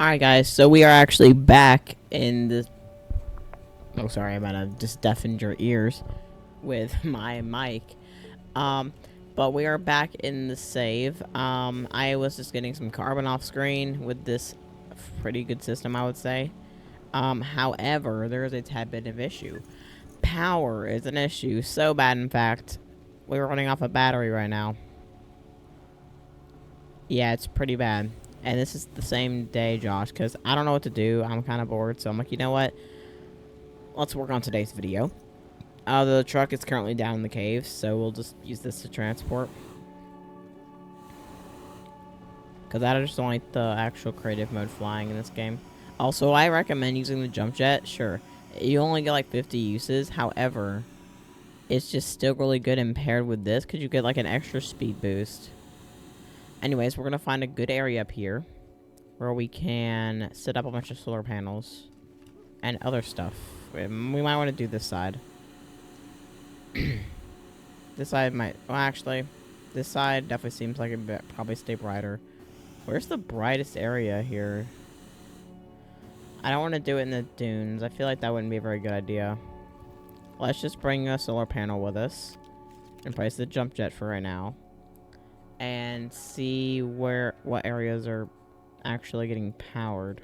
Alright guys, so we are actually back in the... Oh, sorry, I might have just deafened your ears with my mic. But we are back in the save. I was just getting some carbon off screen with this pretty good system, I would say. However, there is a tad bit of issue. Power is an issue, so bad in fact. We're running off a battery right now. Yeah, it's pretty bad. And this is the same day, Josh, because I don't know what to do. I'm kind of bored, so I'm like, you know what? Let's work on today's video. The truck is currently down in the cave, so we'll just use this to transport. Because I just don't like the actual creative mode flying in this game. Also, I recommend using the jump jet. Sure, you only get like 50 uses. However, it's just still really good and paired with this because you get like an extra speed boost. Anyways, we're going to find a good area up here where we can set up a bunch of solar panels and other stuff. We might want to do this side. This side might... Well, actually, this side definitely seems like it would probably stay brighter. Where's the brightest area here? I don't want to do it in the dunes. I feel like that wouldn't be a very good idea. Let's just bring a solar panel with us and place the jump jet for right now. And see what areas are actually getting powered.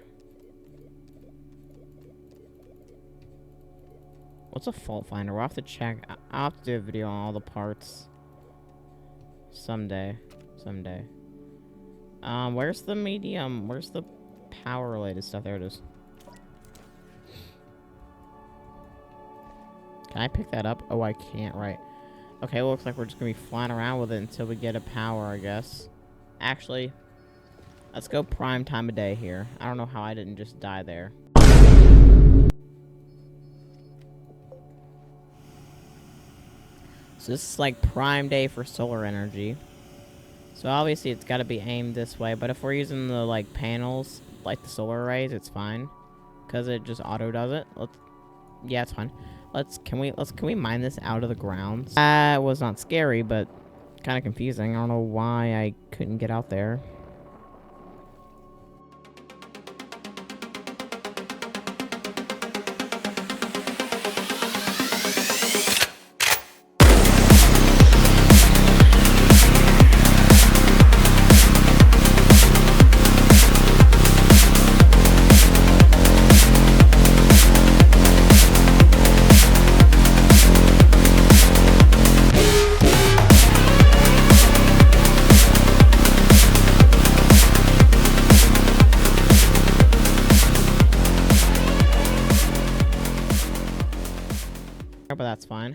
What's a fault finder? We'll have to check. I'll have to do a video on all the parts. Someday. Where's the medium? Where's the power related stuff? There it is. Can I pick that up? Oh, I can't, right. Okay, looks like we're just gonna be flying around with it until we get a power, I guess. Actually, let's go prime time of day here. I don't know how I didn't just die there. So this is like prime day for solar energy. So obviously it's gotta be aimed this way, but if we're using the like panels, like the solar arrays, it's fine. Cause it just auto does it. Yeah, it's fine. Can we mine this out of the ground? That was not scary, but kind of confusing. I don't know why I couldn't get out there. But that's fine.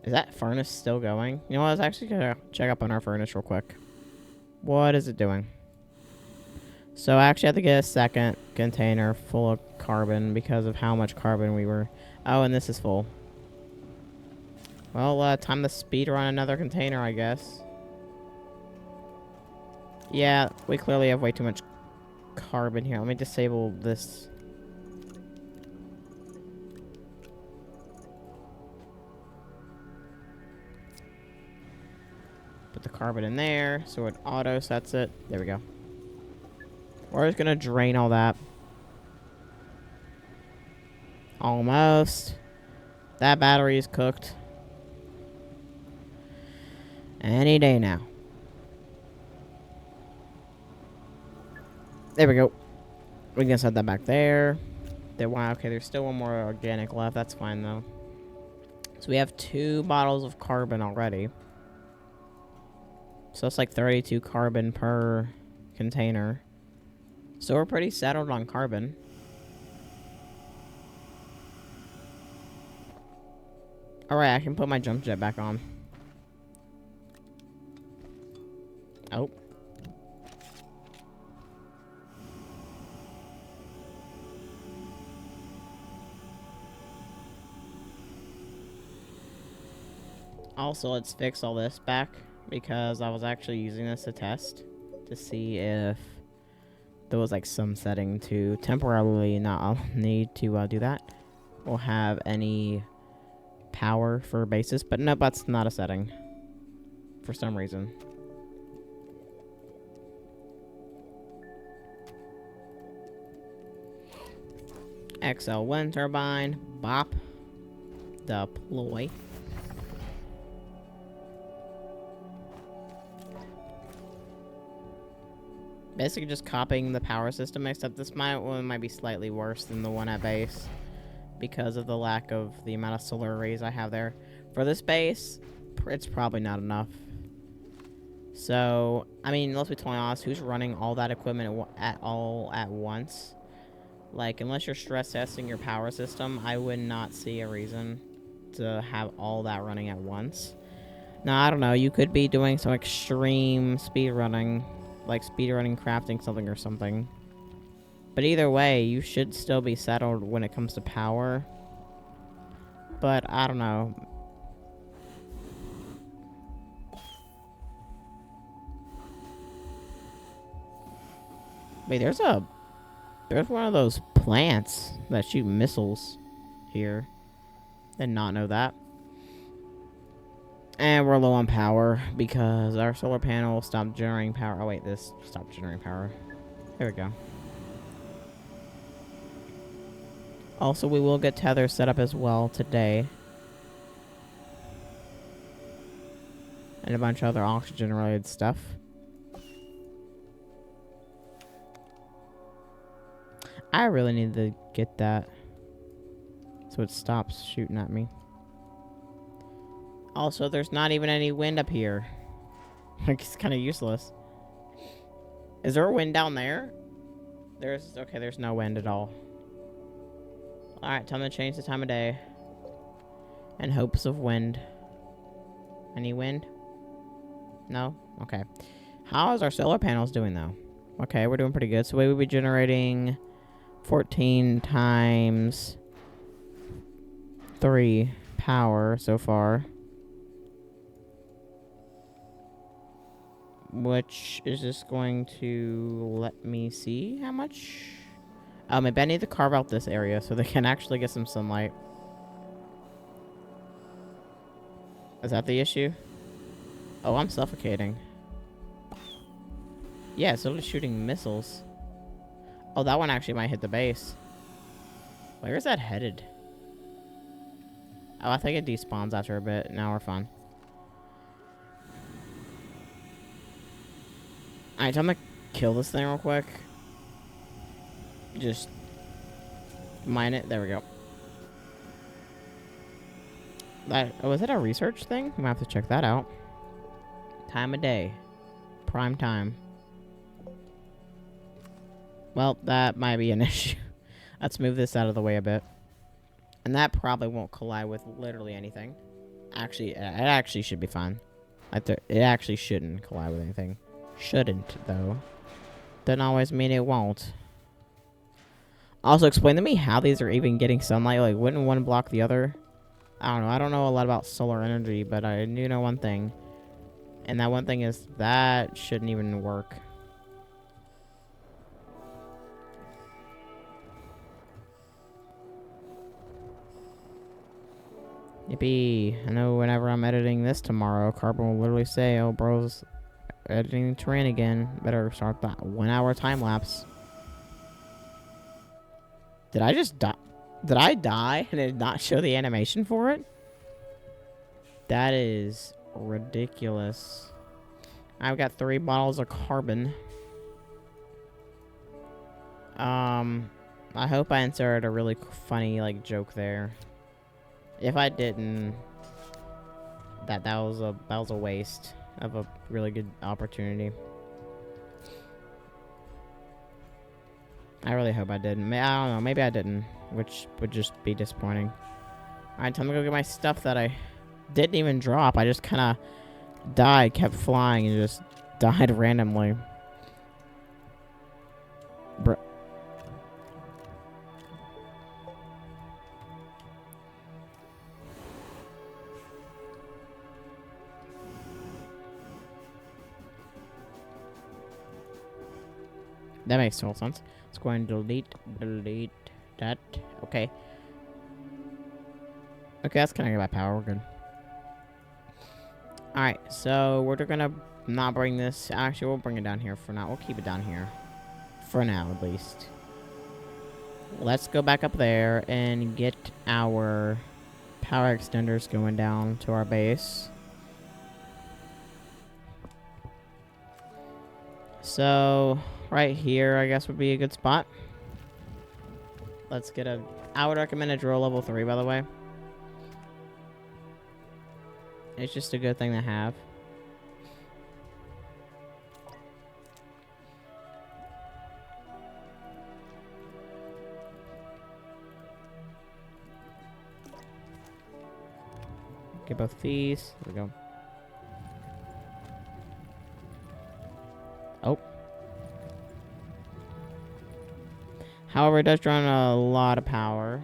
Is that furnace still going? You know what? I was actually gonna check up on our furnace real quick. What is it doing? So I actually have to get a second container full of carbon because of how much carbon we were... Oh, and this is full. Well, time to speed run another container, I guess. Yeah, we clearly have way too much carbon here. Let me disable this. Put the carbon in there, so it auto sets it. There we go. We're just gonna drain all that. Almost. That battery is cooked. Any day now. There we go. We can set that back there. Wow, okay, there's still one more organic left. That's fine, though. So we have 2 bottles of carbon already. So it's like 32 carbon per container. So we're pretty settled on carbon. Alright, I can put my jump jet back on. Oh. Also, let's fix all this back, because I was actually using this to test to see if there was like some setting to temporarily not need to do that or have any power for bases, but no, that's not a setting for some reason. XL wind turbine. Bop. Deploy. Basically just copying the power system, except this one might be slightly worse than the one at base because of the lack of the amount of solar arrays I have there. For this base, it's probably not enough. So, I mean, let's be totally honest, who's running all that equipment at once? Like, unless you're stress testing your power system, I would not see a reason to have all that running at once. Now, I don't know, you could be doing some extreme speed running, like speedrunning crafting something or something. But either way, you should still be settled when it comes to power. But I don't know. Wait, there's one of those plants that shoot missiles here. Did not know that. And we're low on power because our solar panel stopped generating power. Oh wait, this stopped generating power. There we go. Also, we will get tether set up as well today. And a bunch of other oxygen related stuff. I really need to get that so it stops shooting at me. Also, there's not even any wind up here. Like, it's kind of useless. Is there a wind down there? Okay, there's no wind at all. Alright, time to change the time of day. In hopes of wind. Any wind? No? Okay. How is our solar panels doing, though? Okay, we're doing pretty good. So we would be generating 14 times 3 power so far. Which is just going to let me see how much. Maybe I need to carve out this area so they can actually get some sunlight. Is that the issue? Oh, I'm suffocating. Yeah, it's literally shooting missiles. Oh, that one actually might hit the base. Where is that headed? Oh, I think it despawns after a bit. Now we're fine. Alright, so I'm gonna kill this thing real quick. Just mine it. There we go. Was it a research thing? I'm gonna have to check that out. Time of day. Prime time. Well, that might be an issue. Let's move this out of the way a bit. And that probably won't collide with literally anything. Actually, it actually should be fine. It actually shouldn't collide with anything. Shouldn't, though. Doesn't always mean it won't. Also, explain to me how these are even getting sunlight. Like, wouldn't one block the other? I don't know. I don't know a lot about solar energy, but I do know one thing. And that one thing is that shouldn't even work. Yippee. I know whenever I'm editing this tomorrow, Carbon will literally say, oh, bro's editing terrain again. Better start that 1 hour time lapse. Did I just die? Did I die and it did not show the animation for it? That is ridiculous. I've got 3 bottles of carbon. I hope I inserted a really funny, like, joke there. If I didn't, that was a waste of a really good opportunity. I really hope I didn't. I don't know. Maybe I didn't, which would just be disappointing. Alright, time to go get my stuff that I didn't even drop. I just kind of died, kept flying, and just died randomly. Bruh. That makes total sense. Let's go and delete that. Okay. Okay, that's kind of my power. We're good. Alright, so we're gonna not bring this. Actually, we'll bring it down here for now. We'll keep it down here. For now, at least. let's go back up there and get our power extenders going down to our base. So, right here, I guess, would be a good spot. Let's get a... I would recommend a drill level 3, by the way. It's just a good thing to have. Get both these. There we go. Oh. However, it does draw a lot of power.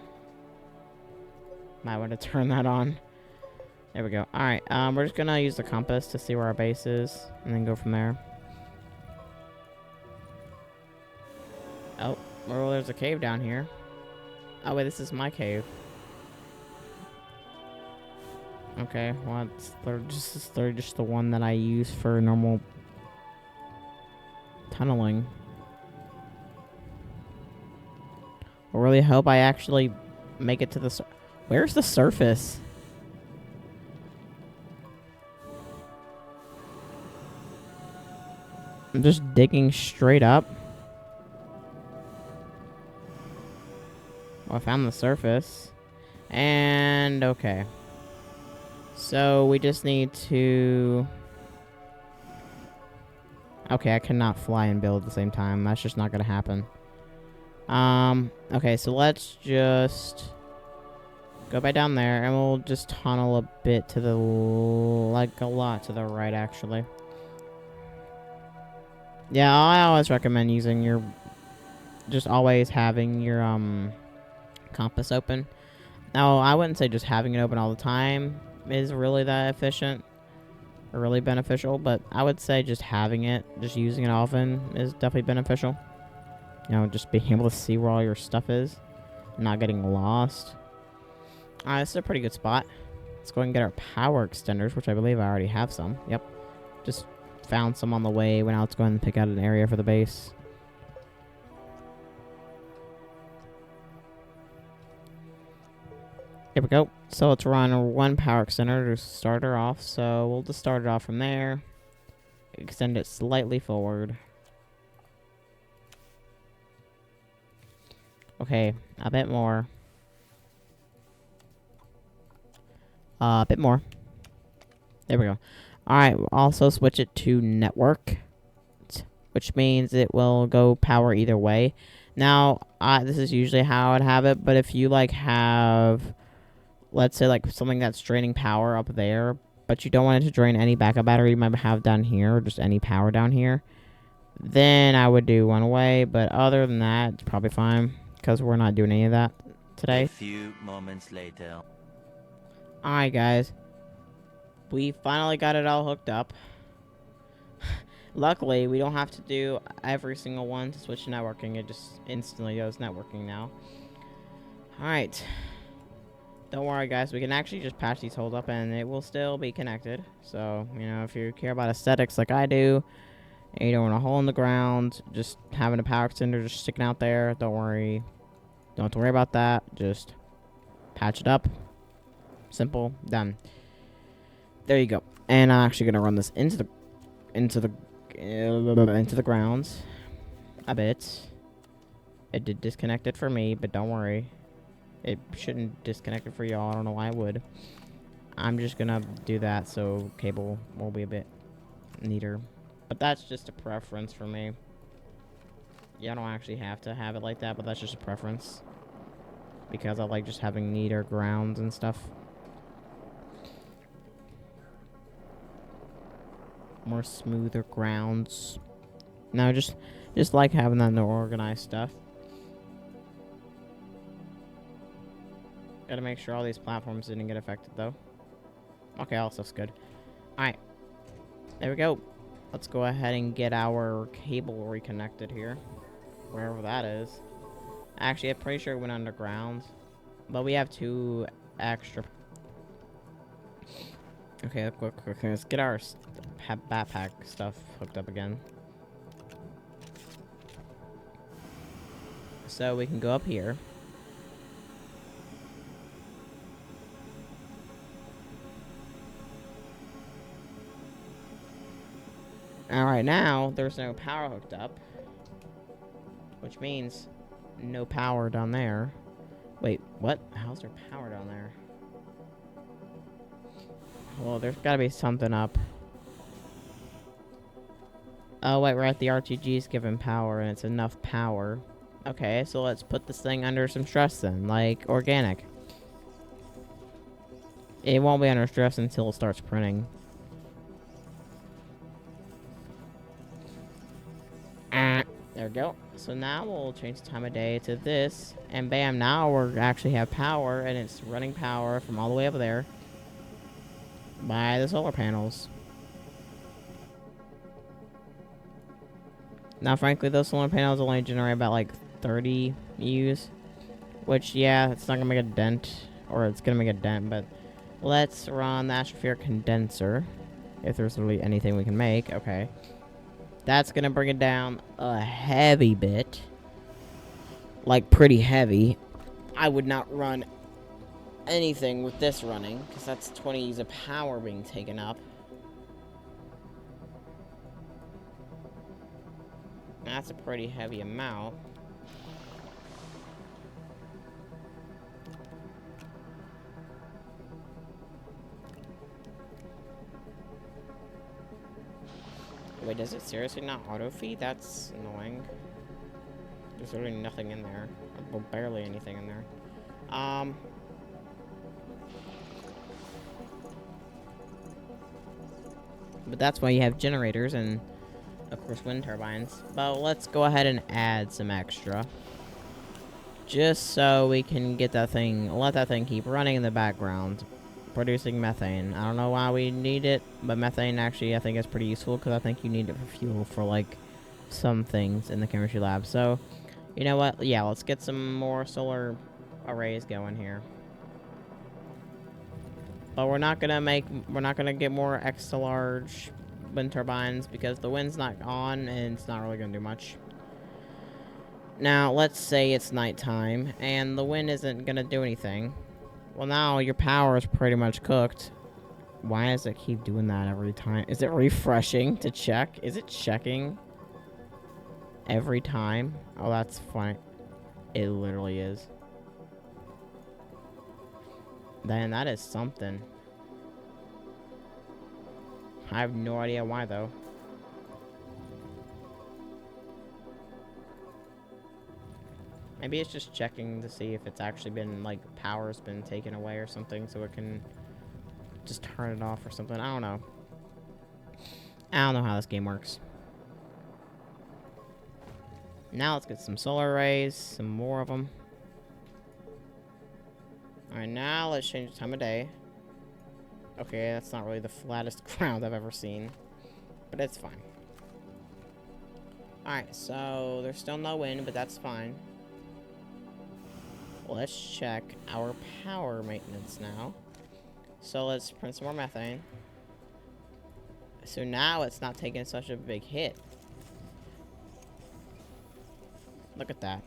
Might want to turn that on. There we go. Alright, we're just gonna use the compass to see where our base is, and then go from there. Oh, well, there's a cave down here. Oh, wait, this is my cave. Okay, well, it's just the one that I use for normal tunneling. I really hope I actually make it to the where's the surface? I'm just digging straight up. Well, I found the surface. And, okay. So, we just need to... Okay, I cannot fly and build at the same time. That's just not gonna happen. Okay, so let's just... go back down there, and we'll just tunnel a bit to the... like, a lot to the right, actually. Yeah, I always recommend using your... just always having your, compass open. Now, I wouldn't say just having it open all the time is really that efficient or really beneficial, but I would say just having it, just using it often is definitely beneficial. You know, just being able to see where all your stuff is, not getting lost. Alright, this is a pretty good spot. Let's go ahead and get our power extenders, which I believe I already have some. Yep. Just found some on the way. Went out to go ahead and pick out an area for the base. Here we go. So let's run one power extender to start her off. So we'll just start it off from there. Extend it slightly forward. Okay, a bit more. A bit more. There we go. Alright, we'll also switch it to network, which means it will go power either way. Now, this is usually how I'd have it, but if you, like, have... let's say, like, something that's draining power up there, but you don't want it to drain any backup battery you might have down here, or just any power down here, then I would do one way, but other than that, it's probably fine, because we're not doing any of that today. A few moments later. Alright, guys. We finally got it all hooked up. Luckily, we don't have to do every single one to switch to networking. It just instantly goes networking now. Alright. Don't worry, guys. We can actually just patch these holes up and it will still be connected. So, you know, if you care about aesthetics like I do, and you don't want a hole in the ground, just having a power extender just sticking out there, don't worry. Don't have to worry about that. Just patch it up. Simple. Done. There you go. And I'm actually gonna run this into the ground a bit. It did disconnect it for me, but don't worry. It shouldn't disconnect it for y'all. I don't know why it would. I'm just gonna do that so cable will be a bit neater. But that's just a preference for me. Yeah, I don't actually have to have it like that, but that's just a preference. Because I like just having neater grounds and stuff. More smoother grounds. No, just like having that organized stuff. Gotta make sure all these platforms didn't get affected, though. Okay, all stuff's good. Alright. There we go. Let's go ahead and get our cable reconnected here. Wherever that is. Actually, I'm pretty sure it went underground. But we have 2 extra. Okay, quick. Let's get our backpack stuff hooked up again. so we can go up here. Alright, now there's no power hooked up, which means no power down there. Wait, what? How's there power down there? Well, there's gotta be something up. Oh, wait, we're at the RTG's giving power, and it's enough power. Okay, so let's put this thing under some stress then, like organic. It won't be under stress until it starts printing. There we go. So now we'll change the time of day to this, and bam, now we're actually have power, and it's running power from all the way over there by the solar panels. Now, frankly, those solar panels only generate about like 30 U's, which, yeah, it's not gonna make a dent, or it's gonna make a dent, but let's run the Astroneer condenser, if there's really anything we can make. Okay. That's gonna bring it down a heavy bit. Like, pretty heavy. I would not run anything with this running, because that's 20 U's of power being taken up. That's a pretty heavy amount. Wait, does it seriously not auto-feed? That's annoying. There's literally nothing in there. Well, barely anything in there. But that's why you have generators and, of course, wind turbines. But let's go ahead and add some extra. Just so we can get that thing, let that thing keep running in the background, producing methane. I don't know why we need it, but methane actually I think is pretty useful, because I think you need it for fuel for, like, some things in the chemistry lab. So, you know what? Yeah, let's get some more solar arrays going here. But we're not gonna get more extra large wind turbines, because the wind's not on, and it's not really gonna do much. Now, let's say it's nighttime, and the wind isn't gonna do anything. Well, now your power is pretty much cooked. Why does it keep doing that every time? Is it refreshing to check? Is it checking every time? Oh, that's funny. It literally is. Then that is something. I have no idea why, though. Maybe it's just checking to see if it's actually been, like, power's been taken away or something, so it can just turn it off or something. I don't know. I don't know how this game works. Now let's get some solar arrays, some more of them. Alright, now let's change the time of day. Okay, that's not really the flattest ground I've ever seen, but it's fine. Alright, so there's still no wind, but that's fine. Let's check our power maintenance now. So let's print some more methane. So now it's not taking such a big hit. Look at that.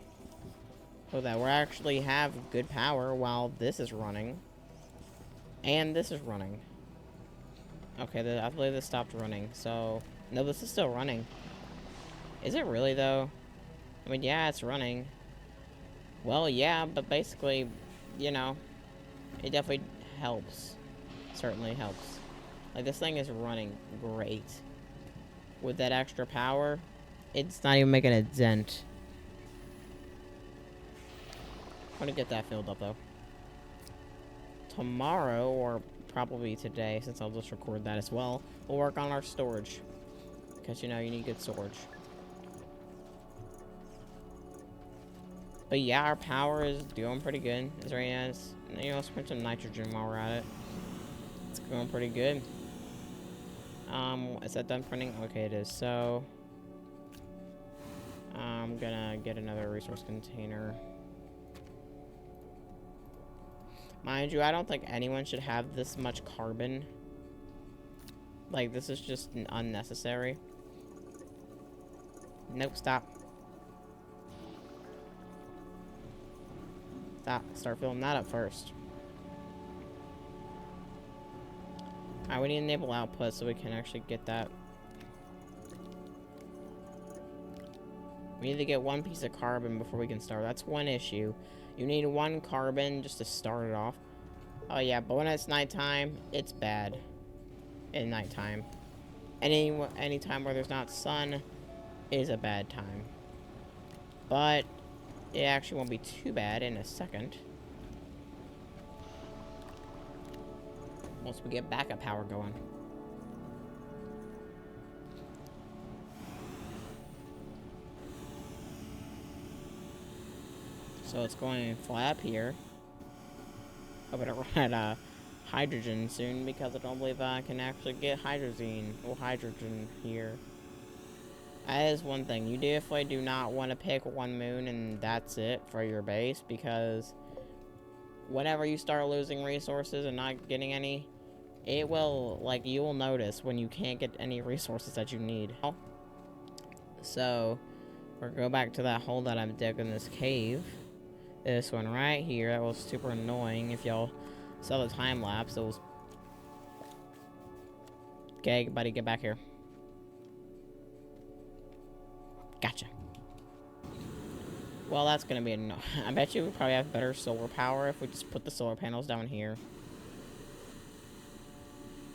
So that we actually have good power while this is running. And this is running. Okay, I believe this stopped running. So, no, this is still running. Is it really, though? I mean, yeah, it's running. Well, yeah, but basically, you know, it definitely helps. Certainly helps. Like, this thing is running great. With that extra power, it's not even making a dent. I'm gonna get that filled up, though. Tomorrow, or probably today, since I'll just record that as well, we'll work on our storage. Because, you know, you need good storage. But yeah, our power is doing pretty good. Is there any, you know, let's print some nitrogen while we're at it. It's going pretty good. Is that done printing? Okay, it is. So, I'm gonna get another resource container. Mind you, I don't think anyone should have this much carbon. Like, this is just unnecessary. Nope, stop. start filling that up first. Alright, we need to enable output so we can actually get that. We need to get 1 piece of carbon before we can start. That's one issue. You need 1 carbon just to start it off. Oh yeah, but when it's nighttime, it's bad. In nighttime. Any time where there's not sun is a bad time. But it actually won't be too bad in a second. Once we get backup power going. So it's going to fly up here. I'm gonna run out of hydrogen soon because I don't believe I can actually get hydrogen here. That is one thing. You definitely do not want to pick one moon and that's it for your base, because whenever you start losing resources and not getting any, it will, like, you will notice when you can't get any resources that you need. So, we'll go back to that hole that I'm digging this cave. This one right here, that was super annoying. If y'all saw the time lapse, it was... Okay, buddy, get back here. Gotcha. Well, that's gonna be annoying. I bet you we probably have better solar power if we just put the solar panels down here.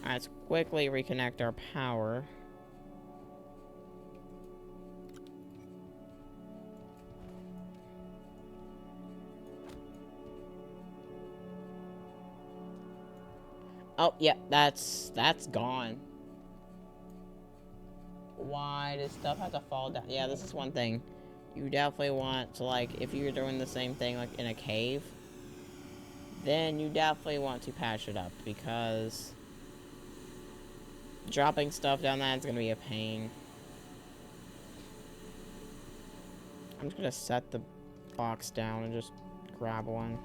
Alright, let's quickly reconnect our power. Oh, yeah, that's gone. Why does stuff have to fall down? Yeah, this is one thing. You definitely want to, like, if you're doing the same thing, like, in a cave, then you definitely want to patch it up, because dropping stuff down that is going to be a pain. I'm just going to set the box down and just grab one.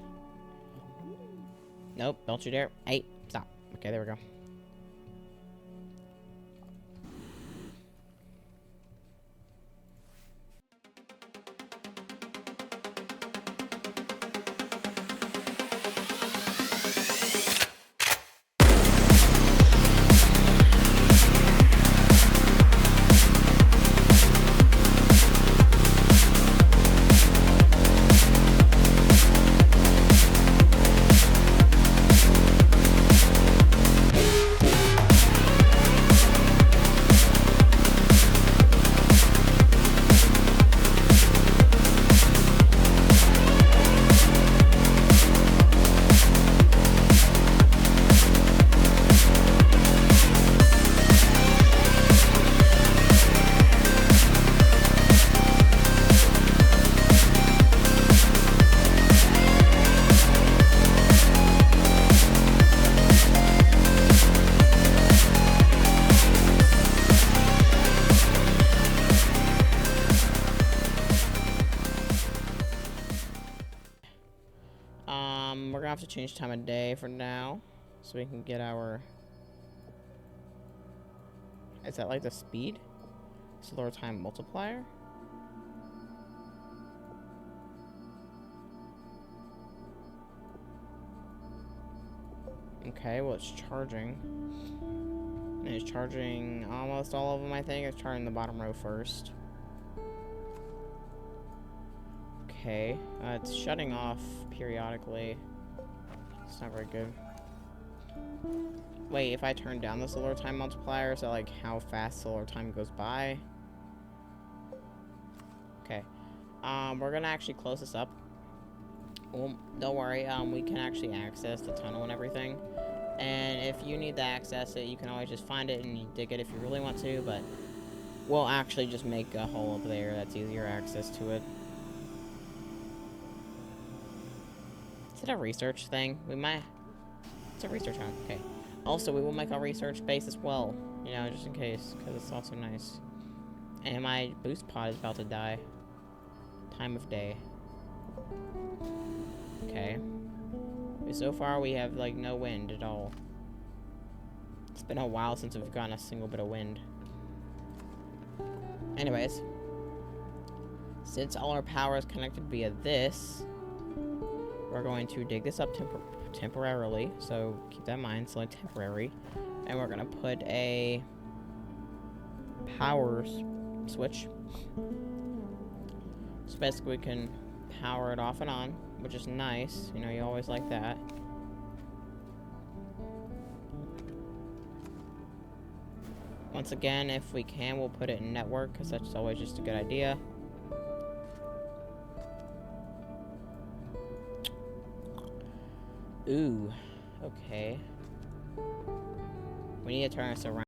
Nope, don't you dare. Hey, stop. Okay, there we go. We're gonna have to change time of day for now, so we can get our... Is that like the speed? Solar time multiplier? Okay, well, it's charging. And it's charging almost all of them, I think. It's charging the bottom row first. Okay, it's shutting off periodically. It's not very good. Wait, if I turn down the solar time multiplier, is that like how fast solar time goes by? Okay. We're gonna actually close this up. Well, don't worry, we can actually access the tunnel and everything. And if you need to access it, you can always just find it and you dig it if you really want to, but we'll actually just make a hole up there that's easier access to it. Is it a research thing? We might... It's a research one. Okay. Also, we will make a research base as well. You know, just in case. Because it's also nice. And my boost pod is about to die. Time of day. Okay. So far, we have, like, no wind at all. It's been a while since we've gotten a single bit of wind. Anyways. Since all our power is connected via this... we're going to dig this up temporarily. So keep that in mind, it's only temporary. And we're going to put a power switch. So basically we can power it off and on, which is nice. You know, you always like that. Once again, if we can, we'll put it in network, because that's always just a good idea. Ooh, okay. We need to turn this around.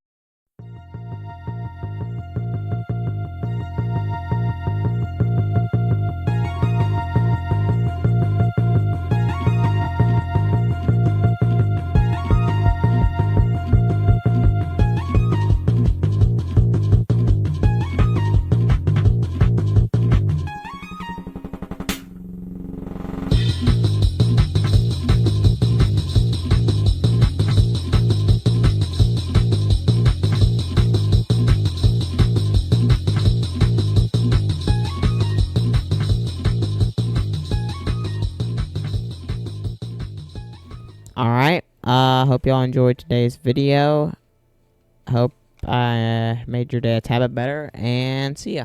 Alright, hope y'all enjoyed today's video. Hope I made your day a tad bit better, and see ya.